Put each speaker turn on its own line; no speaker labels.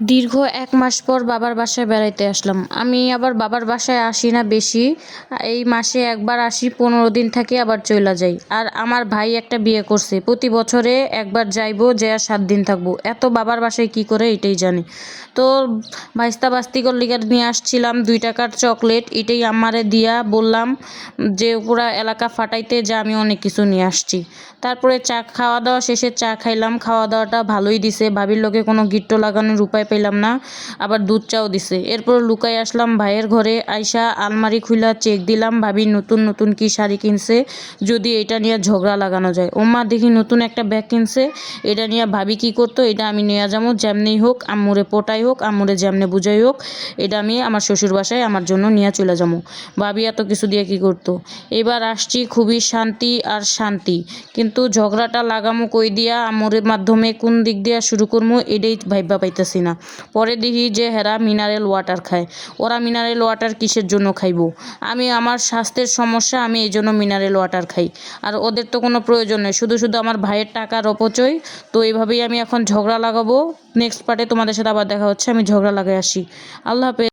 দীর্ঘ ১ মাস পর বাবার বাসায় বেড়াইতে আসলাম। আমি আবার বাবার বাসায় আসি না বেশি। এই মাসে একবার আসি, ১৫ দিন থাকি আবার চইলা যাই। আর আমার ভাই একটা বিয়ে করছে। প্রতি বছরে একবার যাইবো, যেয়ে ৭ দিন থাকবো। এত বাবার বাসায় কি করে এটাই জানি। তো ভাইস্তা-ভাস্তিগর লিগা নিয়ে আসছিলাম ৳২ চকলেট। এটাই আম্মারে দিয়া বললাম যে পুরা এলাকা ফাটাইতে যে আমি অনেক কিছু নিয়ে আসছি। তারপরে খাওয়া-দাওয়া শেষে চা খাইলাম। খাওয়া-দাওয়াটা ভালোই দিছে। ভাবির লগে কোনো গিট্টো লাগানোর উপায় পেলাম না। আবার দুধ চাও দিছে। এরপর লুকাই আসলাম ভাইয়ের ঘরে। আইসা আলমারি খুইলা চেক দিলাম ভাবি নতুন নতুন কি শাড়ি কিনছে, যদি এটা নিয়ে ঝগড়া লাগানো যায়। ওমা দেখি নতুন একটা ব্যাগ কিনছে, এটা নিয়ে ভাবি কি করতো, এটা আমি নিয়ে যাবো যেমনিই হোক, আম্মুরে পটাই হোক, আম্মুরে যেমনে বুঝাই হোক, এটা আমি আমার শ্বশুর বাসায় আমার জন্য নিয়ে চলে যাবো। ভাবি এত কিছু দিয়ে কি করতো। এবার আসছি খুবই শান্তি আর শান্তি, কিন্তু ঝগড়াটা লাগামো কই দিয়া, আম্মুরের মাধ্যমে কোন দিক দিয়া শুরু করবো এটাই ভাইবা পাইতেছি না। পরে দেখি যে হেরা মিনারেল ওয়াটার খায়। ওরা মিনারেল ওয়াটার কিসের জন্য খাইবো? আমি আমার স্বাস্থ্যের সমস্যা, আমি এই জন্য মিনারেল ওয়াটার খাই। আর ওদের তো কোনো প্রয়োজন নেই, শুধু শুধু আমার ভাইয়ের টাকার অপচয়। তো এইভাবেই আমি এখন ঝগড়া লাগাবো। নেক্সট পার্টে তোমাদের সাথে আবার দেখা হচ্ছে, আমি ঝগড়া লাগাই আসি। আল্লাহ হাফেজ।